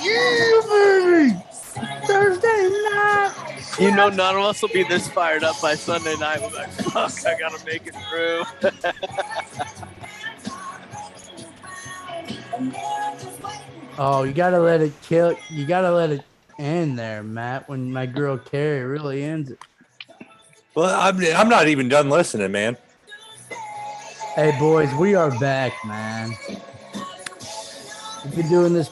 Yeah, baby. Thursday night. You know, none of us will be this fired up by Sunday night. We're like, fuck, I gotta make it through. Oh, you gotta let it kill. You gotta let it end there, Matt. When my girl Carrie really ends it. Well, I'm not even done listening, man. Hey, boys, we are back, man. We've been doing this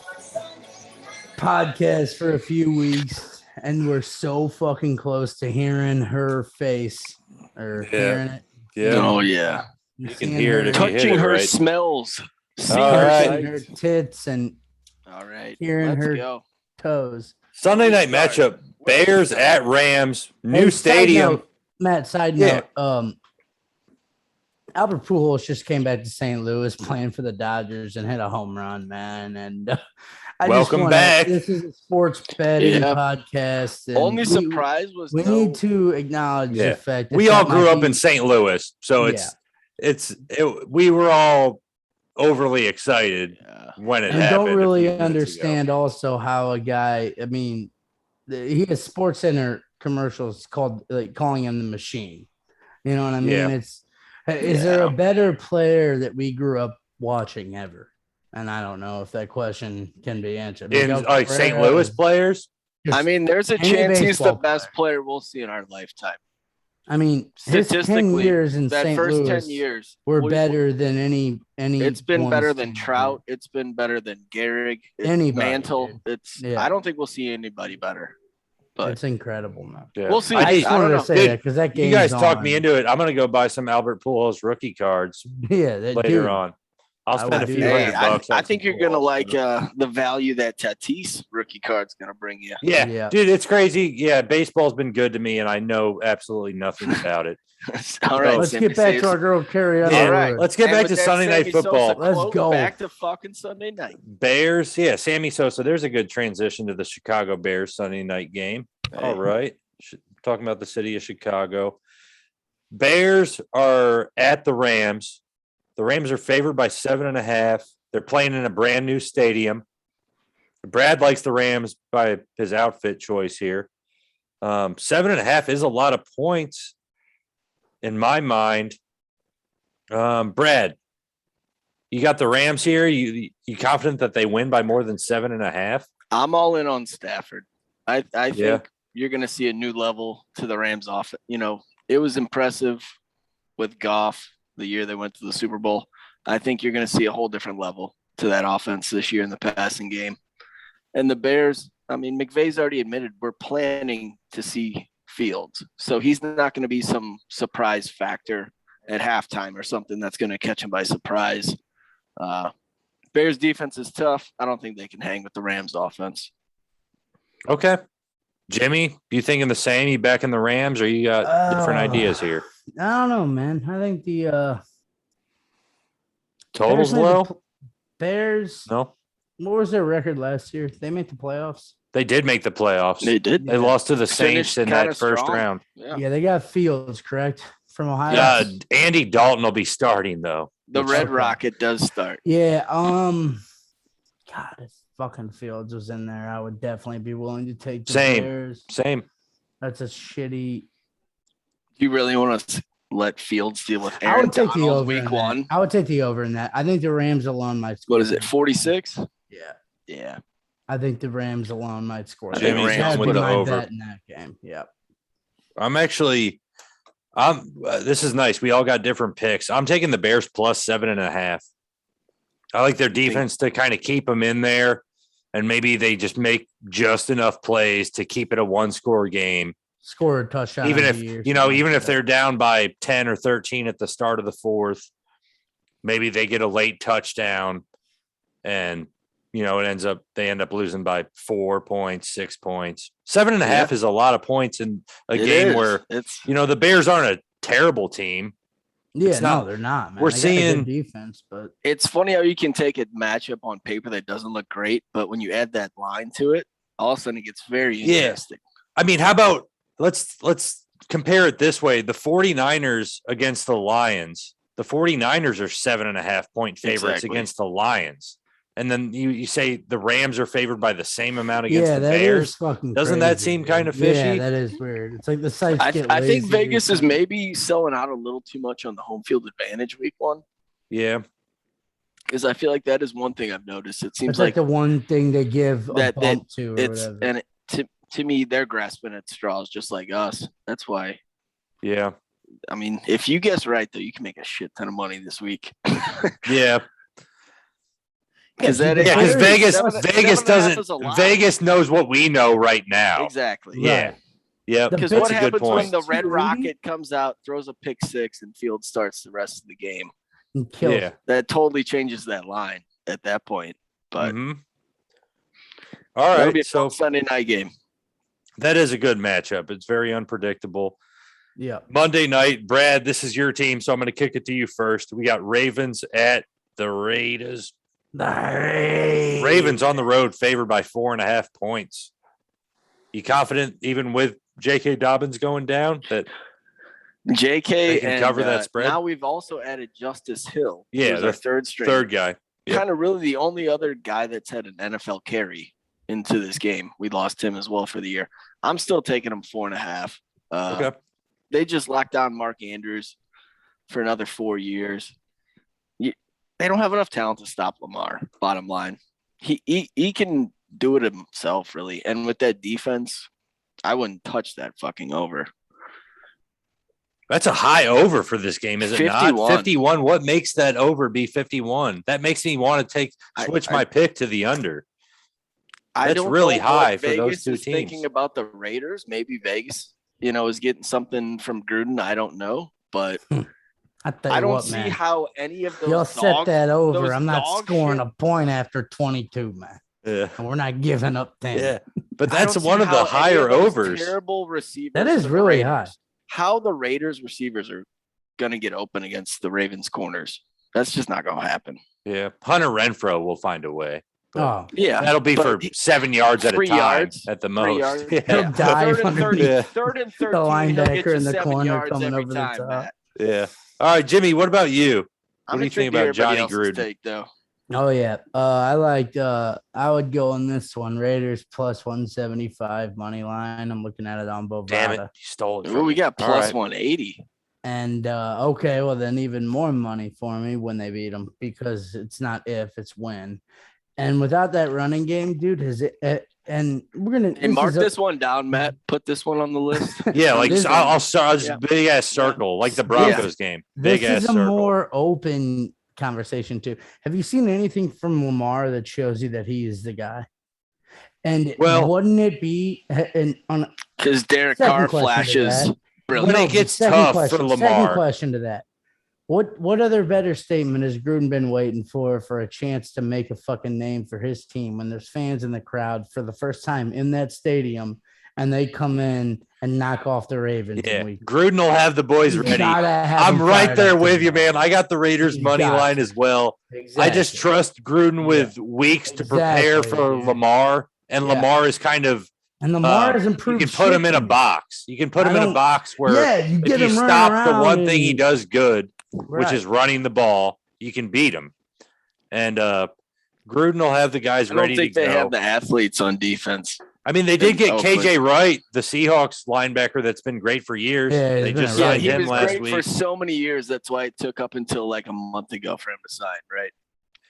podcast for a few weeks, and we're so fucking close to hearing her face or hearing it. Yeah. Oh, yeah. You can hear it if you hit Touching it her right. smells. Seeing All her right. her sights. tits and All right. hearing Let's her go. toes. Sunday night matchup: Bears at Rams, new Hey, stadium. Side Yeah. note, Albert Pujols just came back to St. Louis playing for the Dodgers and hit a home run, man. And Welcome back. This is a sports betting Yeah. podcast. And Only surprise was we need to acknowledge the fact that We all that grew might up in St. Louis, so we were all overly excited when it and happened. don't a really few minutes understand also how a guy. I mean, he has Sports Center commercials called calling him the machine. You know what I mean? Yeah. Is there a better player that we grew up watching ever? And I don't know if that question can be answered. In like St. Louis players, I mean, there's a any chance he's the baseball best player we'll see in our lifetime. I mean, his 10 Statistically, years in that St. first Louis 10 years were better than any. It's been ones better than to- Trout. It's been better than Gehrig. Anybody, Mantle. dude. It's. Yeah. I don't think we'll see anybody better. But It's incredible, man. yeah. we'll see. I just I don't wanted to know. say Dude, that because that game. you guys talked me into it. I'm gonna go buy some Albert Pujols rookie cards Yeah, that later dude. on. I'll I spend a would few do hundred that. bucks. I on think some you're gonna Pujols. like the value that Tatis rookie card's gonna bring you. Yeah, Yeah. dude, it's crazy. Yeah, baseball's been good to me, and I know absolutely nothing about it. All right, Let's Sammy get back to says- our girl Carrie. Yeah, Underwood. let's get And back with to that Sunday Night Sammy Sosa Football. Let's quote, go. back to fucking Sunday night. Bears, yeah, Sammy Sosa. There's a good transition to the Chicago Bears Sunday night game. All right, talking about the city of Chicago. Bears are at the Rams. The Rams are favored by 7.5. They're playing in a brand new stadium. Brad likes the Rams by his outfit choice here. 7.5 is a lot of points in my mind. Brad, you got the Rams here. You confident that they win by more than 7.5? I'm all in on Stafford. I Yeah. think you're going to see a new level to the Rams off. You know, it was impressive with Goff the year they went to the Super Bowl. I think you're going to see a whole different level to that offense this year in the passing game. And the Bears, I mean, McVay's already admitted we're planning to see Fields. So he's not going to be some surprise factor at halftime or something that's going to catch him by surprise. Bears defense is tough. I don't think they can hang with the Rams offense. Okay. Jimmy, you thinking the same? You back in the Rams, or you got different ideas here? I don't know, man. I think the Totals Bears made low? Bears. No, What was their record last year? They made the playoffs. they did make the playoffs. They did. They lost to the Finished Saints in kinda that first strong. round. Yeah, they got Fields, correct? From Ohio. Andy Dalton will be starting though. The Red Okay. Rocket does start. Yeah. God, if fucking Fields was in there, I would definitely be willing to take the Same. Bears. Same. That's a shitty. Do you really want to let Fields deal with I Aaron would take the Donald over. week in one? That. I would take the over in that. I think the Rams alone might score. What is it, 46? Yeah. Yeah. I think the Rams alone might score. I think Jimmy's Rams That'd with be the my over. bet in that game. Yeah. This is nice. We all got different picks. I'm taking the Bears plus 7.5. I like their defense to kind of keep them in there, and maybe they just make just enough plays to keep it a one-score game. Score a touchdown. Even every if year, even if that. they're down by 10 or 13 at the start of the fourth, maybe they get a late touchdown, and they end up losing by 4 points, 6 points. 7.5 is a lot of points in a game where it's the Bears aren't a terrible team. Yeah, it's not- they're not. Man. we're They got a good seeing- defense, but it's funny how you can take a matchup on paper that doesn't look great, but when you add that line to it, all of a sudden it gets very Yeah. interesting. I mean, how about let's compare it this way. The 49ers against the Lions, the 49ers are 7.5 point favorites Exactly. against the Lions. And then you say the Rams are favored by the same amount against Yeah, the that Bears. is fucking Doesn't that crazy, seem dude. kind of Yeah, fishy? that is weird. It's like the sites I, get I think lazy or Vegas is something. maybe selling out a little too much on the home field advantage week 1. Yeah. Because I feel like that is one thing I've noticed. It seems It's like the one thing they give a that bump to or it's whatever. and to me they're grasping at straws just like us. That's why. Yeah. I mean, if you guess right though, you can make a shit ton of money this week. Yeah. Because that Yeah, because is Vegas doesn't. Vegas knows what we know right now. Exactly. Yeah. Right. Yeah. The Because big- what That's a good happens when point. the Red 280? Rocket comes out, throws a pick 6, and Field starts the rest of the game? And kills. Yeah. That totally changes that line at that point. But Mhm. All that'll be right. a So fun Sunday night game. that is a good matchup. It's very unpredictable. Yeah. Monday night, Brad, this is your team, so I'm going to kick it to you first. We got Ravens at the Raiders. Ravens on the road, favored by 4.5 points. You confident, even with J.K. Dobbins going down, that JK They can and cover that spread? now we've also added Justice Hill. Yeah, who's our third string. third guy? Yep. Kind of really the only other guy that's had an NFL carry into this game. We lost him as well for the year. I'm still taking him 4.5. Okay. They just locked down Mark Andrews for another 4 years. They don't have enough talent to stop Lamar. Bottom line, he can do it himself, really. And with that defense, I wouldn't touch that fucking over. That's a high over for this game, is it 51. not? 51. What makes that over be 51? That makes me want to switch my pick to the under. I That's don't really know high what for those Vegas two is Thinking teams. about the Raiders, maybe Vegas, is getting something from Gruden. I don't know, but I tell I you don't what, see man. how any of those You'll dogs, set that over. those I'm not dog scoring shit- a point after 22, man. Yeah. And we're not giving up 10. Yeah. But I that's don't see one of the how any higher those overs. Terrible receivers. That is for the really Raiders. high. How the Raiders receivers are going to get open against the Ravens corners? That's just not going to happen. Yeah. Hunter Renfro will find a way. But Oh, Yeah, that'll be but for 7 yards at a 3 time yards, at the 3 most. yards. Yeah. He'll dive Third and 30, underneath Yeah. third and 13. the he'll get linebacker you in the 7 corner yards coming every over the time, top. Matt. Yeah. All right, Jimmy, what about you? I'm do you think intrigued to hear about Johnny everybody else's Gruden? Take, though. Oh yeah. I would go on this one. Raiders plus 175 money line. I'm looking at it on Bovada. Damn it. You stole it. Ooh, From we me. got All plus right. 180. And okay, well then even more money for me when they beat them because it's not if, it's when. And without that running game, dude, and we're gonna Hey, mark is a- this one down, Matt. Put this one on the list. Yeah, like This- I'll start Yeah. big ass circle, like the Broncos game. Big This ass is a circle. more open conversation too. Have you seen anything from Lamar that shows you that he is the guy? And Well- wouldn't it be and on Because Derek Second Carr question to flashes that. brilliant. When it the gets second tough for question, Lamar. Second question to that. What other better statement has Gruden been waiting for a chance to make a fucking name for his team when there's fans in the crowd for the first time in that stadium and they come in and knock off the Ravens? Yeah, And we Gruden will have the boys ready. I'm right there with you, man. I got the Raiders You money got line to. as well. I just trust Gruden with weeks to prepare Exactly, for dude. Lamar, and Yeah. Lamar is kind of And Lamar has you improved. can put him in a shit. box. You can put I him in a don't- box where Yeah, you get if you him running stop the around one thing he and- does good, which Right. is running the ball, you can beat him. And Gruden will have the guys I don't ready think to they go. have the athletes on defense. I mean, they did in get Oakland. KJ Wright, the Seahawks linebacker that's been great for years. Yeah, he's They been just a Yeah, signed he him was last great week. for so many years. That's why it took up until like a month ago for him to sign, right?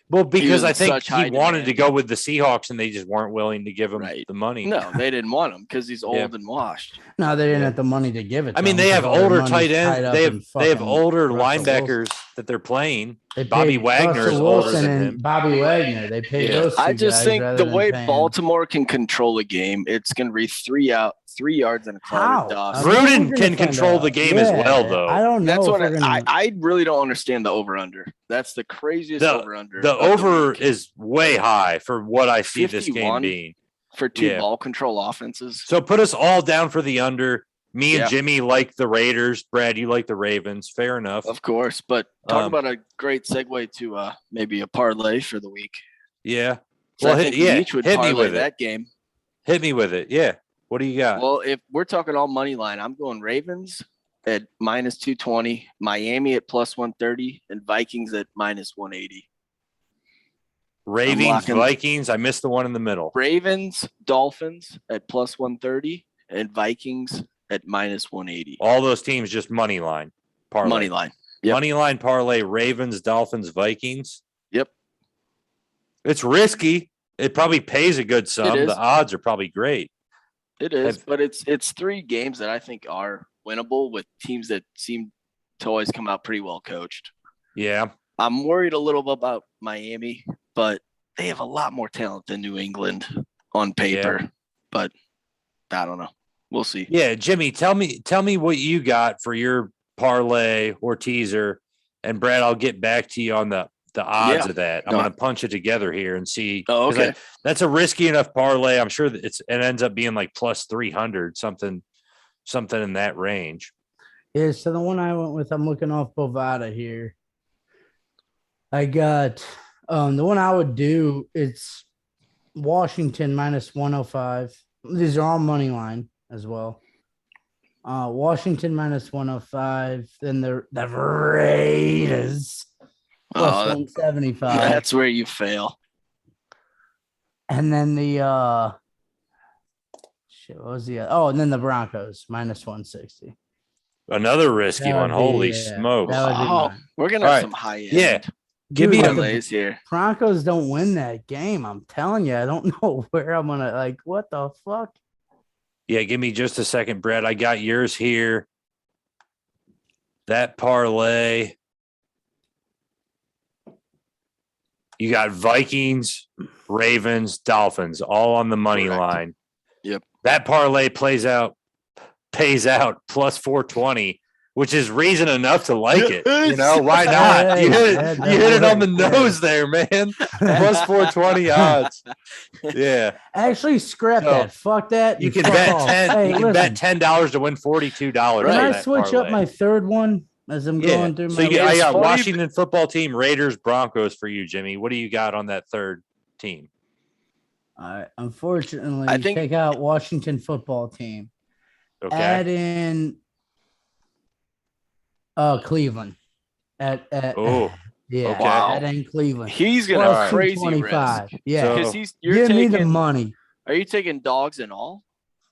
Well, because was I in think such he high wanted to demand. go with the Seahawks, and they just weren't willing to give him Right. the money. No, they didn't want him because he's old Yeah. and washed. No, they didn't Yeah. have the money to give it. I to mean, him they have because all their older money's tight tied ends. up They in have fucking older Russell linebackers Wilson. that they're playing. They Bobby paid Wagner is Russell older Wilson than and him. Bobby Wagner. They paid Yeah. those two I just guys think rather the than way paying- Baltimore can control a game, it's going to be 3 yards and a cloud How? of dust. I mean, we're Gruden gonna can find control out. the game as well, though. I don't know. That's if what we're gonna, I really don't understand the over under. That's the craziest over under. The over is way high for what I see this game 51? being. for two yeah. ball control offenses. So put us all down for the under. Me and Yeah. Jimmy like the Raiders. Brad, you like the Ravens. Fair enough. Of course, but talk Um, about a great segue to maybe a parlay for the week. Yeah. 'Cause I Well, think yeah, we each would hit me parlay with it. that game. Hit me with it. Yeah. What do you got? Well, if we're talking all money line, I'm going Ravens at minus 220, Miami at plus 130, and Vikings at minus 180. Ravens, locking- Vikings. I missed the one in the middle. Ravens, Dolphins at plus 130, and Vikings at minus 180. All those teams just money line. Parlay. Money line. Yep. Money line parlay, Ravens, Dolphins, Vikings. Yep. It's risky. It probably pays a good sum. is. The odds are probably great. It is, but it's 3 games that I think are winnable with teams that seem to always come out pretty well coached. Yeah. I'm worried a little bit about Miami, but they have a lot more talent than New England on paper. But I don't know. We'll see. Yeah, Jimmy, tell me what you got for your parlay or teaser, and Brad, I'll get back to you on the odds Yeah. of that. I'm No. going to punch it together here and see. Oh, 'cause okay. that's a risky enough parlay. I'm sure that it ends up being like plus 300, something in that range. Yeah, so the one I went with, I'm looking off Bovada here. I got the one I would do, it's Washington minus 105. These are all money line as well. Washington minus 105, then the Raiders plus Oh, 175. that's where you fail. And then the shit, what was the and then the Broncos minus 160. Another risky That one. would be- Holy yeah, smokes. that would be Oh, mine. we're gonna All have right. some high end. Yeah. Give Dude, me if a- the parlays here. Broncos don't win that game, I'm telling you, I don't know where I'm gonna what the fuck? Yeah, give me just a second, Brad. I got yours here. That parlay. You got Vikings, Ravens, Dolphins, all on the money Correct. line. Yep. That parlay pays out plus 420, which is reason enough to like it. You know, why not? You hit it on the nose there, man. Plus 420 odds. Yeah. Actually, scrap So, that. Fuck that. You and can fuck bet off. 10 Hey, you can listen, bet $10 to win $42. Can on I that switch up parlay. my third one as I'm Yeah. going through So my I It's got funny- Washington football team, Raiders, Broncos for you, Jimmy. What do you got on that third team? Unfortunately, I think- take out Washington football team. Okay. Add in Cleveland. At Oh, yeah, okay. add in Cleveland. He's gonna Plus have crazy 225. risk. Yeah. So- Because you're Give me taking the money. Are you taking dogs and all?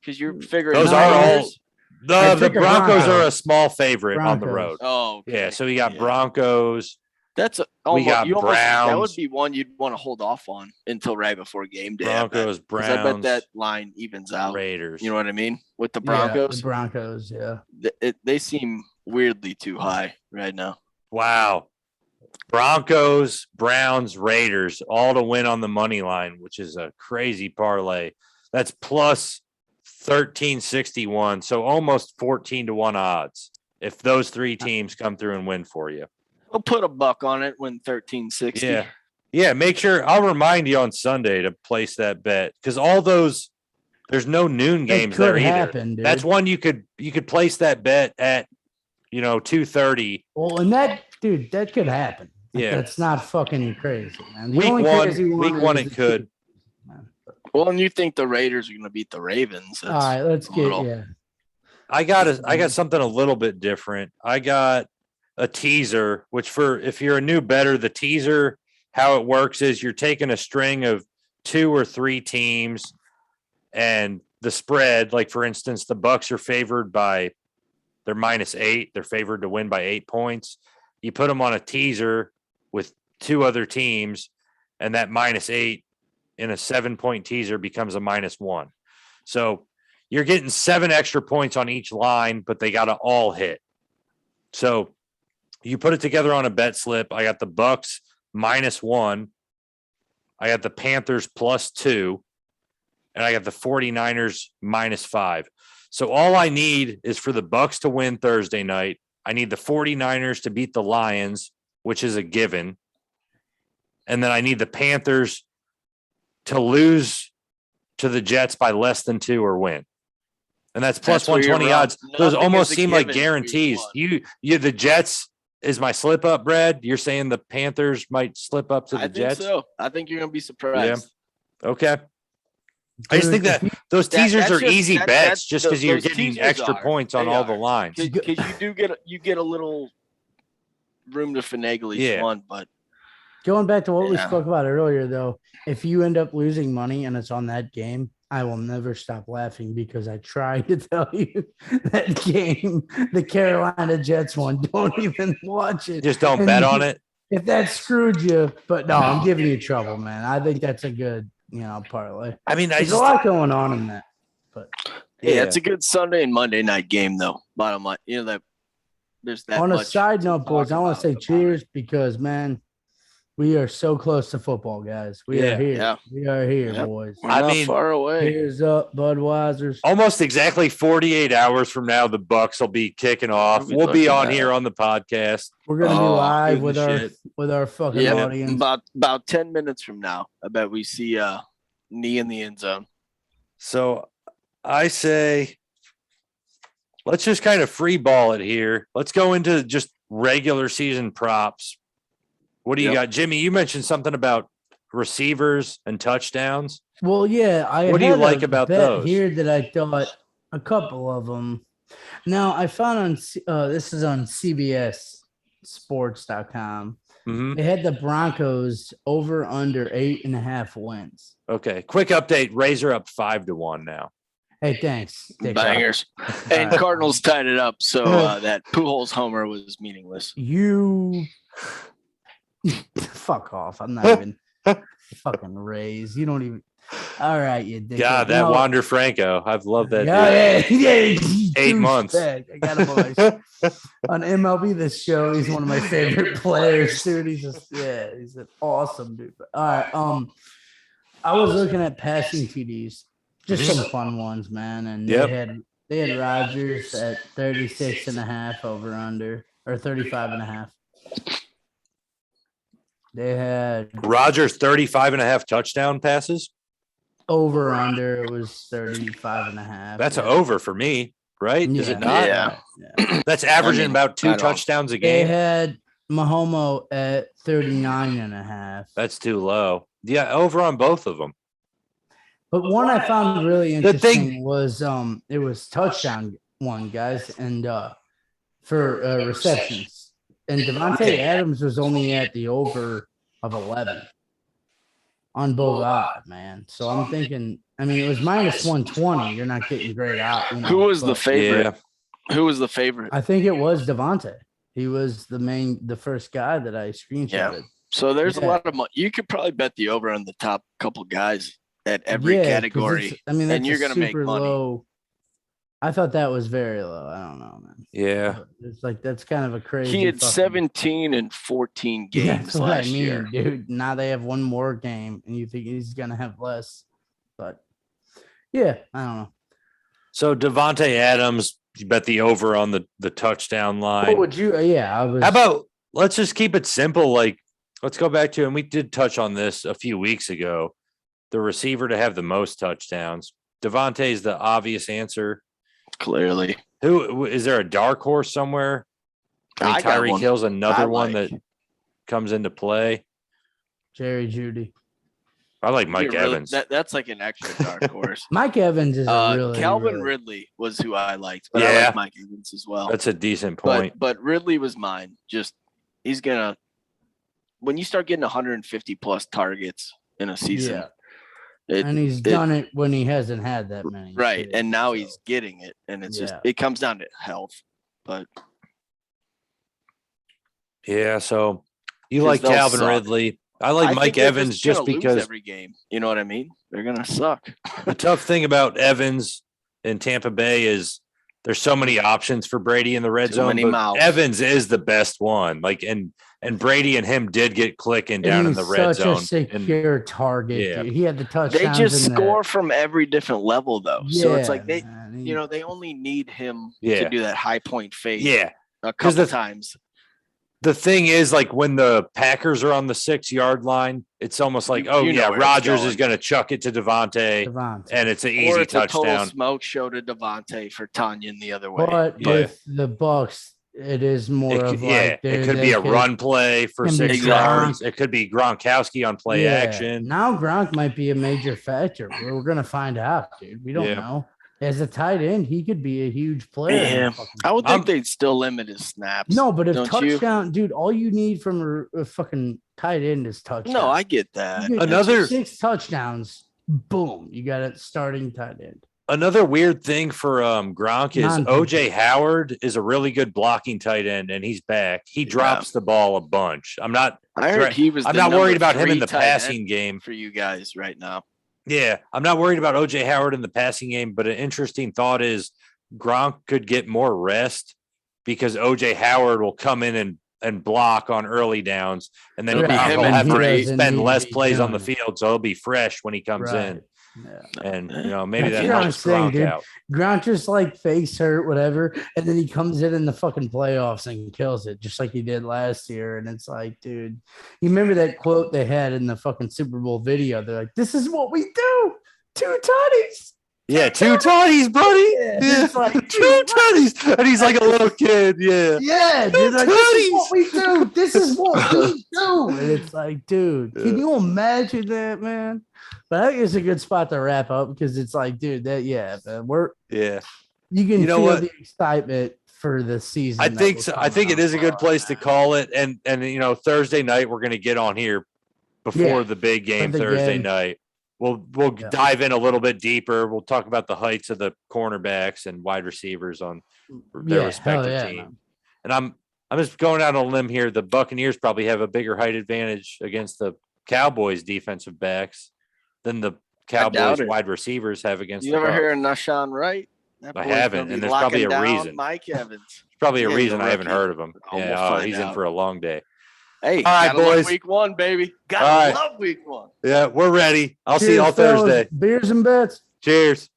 Because you're figuring Those No, are all Raiders- I the took a Broncos Bronco. are a small favorite on the Broncos. road. Oh, okay. Yeah, so we got Yeah. Broncos. That's almost, got you almost that Browns. would be one you'd want to hold off on until right before game day. Broncos, I bet. 'Cause I bet Browns, that line evens out. Raiders. You know what I mean? With the Yeah, Broncos, the Broncos, yeah. they seem weirdly too high right now. Wow. Broncos, Browns, Raiders, all to win on the money line, which is a crazy parlay. That's plus 1361. So almost 14-1 odds if those 3 teams come through and win for you. I'll put a buck on it when 1360. Yeah. Yeah. Make sure I'll remind you on Sunday to place that bet because all those, there's no noon It games could there either. happen, dude. That's one you could place that bet at, 2:30. Well, and that dude, that could happen. Yeah. That's not fucking crazy, man. The Week only one, crazy week one, is it the could. Chiefs, man. Well, and you think the Raiders are going to beat the Ravens? All right, let's a get little- yeah. I got something a little bit different. I got a teaser, which if you're a new bettor, the teaser, how it works is you're taking a string of 2 or 3 teams and the spread, like for instance, the Bucks are favored by they're -8. They're favored to win by 8 points. You put them on a teaser with 2 other teams and that -8 in a 7-point teaser becomes a -1. So you're getting 7 extra points on each line, but they got to all hit. So you put it together on a bet slip. I got the Bucks -1. I got the Panthers +2. And I got the 49ers -5. So all I need is for the Bucks to win Thursday night. I need the 49ers to beat the Lions, which is a given. And then I need the Panthers to lose to the Jets by less than 2 or win. And that's plus That's where you're 120 wrong. odds. Those Nothing almost is a seem like given for guarantees. week You the Jets is my slip up, Brad. You're saying the Panthers might slip up to the I think Jets? so. I think you're going to be surprised. Okay. I just think Dude, that if you- those teasers that's are just- easy that- bets that's- just because you're those getting teasers extra are. points on They all the are. lines. Because you get a little room to finagle each Yeah. one, but Going back to what we Yeah. spoke about earlier, though, if you end up losing money and it's on that game, I will never stop laughing because I tried to tell you that game, the Carolina Jets one. Don't even watch it. Just don't And bet on it. If that screwed you, but no, I'm giving you trouble, man. I think that's a good, parlay. I mean, There's a lot going on in that. yeah, it's a good Sunday and Monday night game, though. Bottom line, that there's that. On a much side to note, boys, talk I want to say about. cheers because, man, we are so close to football, guys. We Yeah. are here. Yeah. We are here, Yep. boys. We're I not mean, far away. Cheers up, Budweiser's. almost exactly 48 hours from now, the Bucks will be kicking off. be We'll be looking on at here it. on the podcast. We're gonna be Oh, live doing with the our shit. fucking Yeah, audience. about 10 minutes from now, I bet we see knee in the end zone. So I say, let's just kind of free ball it here. Let's go into just regular season props. What do you Yep. got, Jimmy? You mentioned something about receivers and touchdowns. Well, yeah, I What do you had like a about bet those? here that I thought a couple of them. Now I found this is on CBSSports.com. Mhm. They had the Broncos over under 8.5 wins. Okay. Quick update. Razor up 5-1 now. Hey, thanks. dickhead. Bangers. And Alright. Cardinals tied it up, so that Pujols homer was meaningless. You fuck off. I'm not even fucking Rays. You don't even. All right, you dickhead. God, that No. Wander Franco. I've loved that. Yeah, dude. you 8 months. douchebag. I got him on MLB this show. He's one of my favorite players, dude. He's he's an awesome dude. All right. I was looking at passing TDs, just some fun ones, man. And Yep. they had Rodgers at 36.5 over under or 35.5. They had Rogers 35.5 touchdown passes. over under, it was 35.5. That's an over for me, right? Is it not? Yeah. That's averaging mean, about 2 I don't- touchdowns a They game. had Mahomo at 39.5. That's too low. Yeah, over on both of them. But one I found really The thing- interesting was it was touchdown one, guys, and for receptions. And Devontae Adams was only at the over of 11 on both odds, man. So I'm thinking, I mean, it was minus 120. You're not getting great out. Who was the but favorite? Who was the favorite? I think it was Devontae. He was the first guy that I screenshotted. So there's a Yeah. lot of money. You could probably bet the over on the top couple guys at every 'cause category. it's- I mean, that's and you're going gonna to make money. Low. I thought that was very low. I don't know, man. Yeah. It's like that's kind of a crazy. He had fucking- 17 and 14 Yeah, games that's what I last mean, year. dude. Now they have one more game, and you think he's gonna have less, but yeah, I don't know. So Devontae Adams, you bet the over on the touchdown line. What would you? Yeah, I was. How about let's just keep it simple? Like, let's go back to, and we did touch on this a few weeks ago, the receiver to have the most touchdowns. Devontae's the obvious answer. Clearly. Who is there a dark horse somewhere? I mean, I got Tyreek one. Hill's another I one like. that comes into play. Jerry Judy? I like Mike You're really- Evans. that's like an extra dark horse. Mike Evans is a really Calvin really, Ridley was who I liked, but I Yeah. like Mike Evans as well. That's a decent point. But Ridley was mine. Just he's gonna when you start getting 150 plus targets in a season, Yeah, it, and he's done it when he hasn't had that many. right, too, and now so. he's getting it, and it's just Yeah. it comes down to health. But Yeah, so you 'Cause like they'll Calvin suck. Ridley. I like I Mike think they're Evans just gonna lose because every game, you know what I mean? They're gonna suck. the tough thing about Evans in Tampa Bay is there's so many options for Brady in the red Too zone. many But mouths. Evans is the best one. Like and Brady and him did get clicking down in He's the red such zone. a And secure target. Yeah. Dude. He had the They touchdowns. just in the- score from every different level, though. So it's like they, man, you know, they only need him Yeah. to do that high point fade yeah, a 'cause couple the- times. the thing is, like when the Packers are on the 6-yard line, it's almost like, You- oh you know yeah, where it's Rodgers going. is going to chuck it to Devontae, Devontae. and it's an Or easy it's a total touchdown. smoke show to Devontae for Tanyan the other way. But Yeah. with the Bucks, it is more of yeah, like, it dude, could they be a run play for can be 6 Exactly. yards. It could be Gronkowski on play action. Now Gronk might be a major factor. We're gonna find out, dude. We don't Yeah. know. As a tight end, he could be a huge player. in the Yeah, fucking- I would I'm- think they'd still limit his snaps. no, but if don't you? touchdown, dude, all you need from a fucking tight end is touchdown. No, I get that. You get Another- 6 touchdowns. Boom, you got a starting tight end. Another weird thing for Gronk is Non- OJ Howard is a really good blocking tight end, and he's back. He drops the ball a bunch. I Right. heard he was. I'm the not worried number about him in 3 the tight passing end game. for you guys right now. Yeah, I'm not worried about OJ Howard in the passing game, but an interesting thought is Gronk could get more rest because OJ Howard will come in and block on early downs, and then It'll be Gronk him will and have to Brady. spend less Doesn't plays on the need to be field, so he'll be fresh when he comes Right. in. Yeah. And maybe That's that what I'm helps saying, Gronk dude. out. Gronk just like face hurt, whatever, and then he comes in the fucking playoffs and kills it, just like he did last year. And it's like, dude, you remember that quote they had in the fucking Super Bowl video? They're like, "This is what we do, 2 tutties." Yeah, 2 tutties, buddy. Yeah, Yeah, it's like, 2 dude, tutties, and he's like a little kid. Yeah, Yeah, dude, like, this is what we do. This is what we do. And it's like, dude, can Yeah. you imagine that, man? But I think it's a good spot to wrap up because it's like, dude, man, yeah. you can You know feel what? the excitement for the season. I that think was so. I coming think it up. is a good place to call it. And Thursday night we're going to get on here before Yeah, the big game the Thursday game. night. We'll Yeah. dive in a little bit deeper. We'll talk about the heights of the cornerbacks and wide receivers on their hell respective yeah, team. man. And I'm just going out on a limb here. The Buccaneers probably have a bigger height advantage against the Cowboys defensive backs than the Cowboys it. wide receivers have against You the ever Bucs. hear of Nashawn Wright? That I boy's gonna haven't, be and there's probably locking a down reason. Mike Evans. There's probably a He ain't reason a I haven't rookie. heard of him. Oh, we'll Yeah, find he's in out. for a long day. Hey, All right, gotta love boys. week 1, baby. Gotta All right. love week 1. Yeah, we're ready. I'll see Cheers, y'all fellas. Thursday. Beers and bets. Cheers.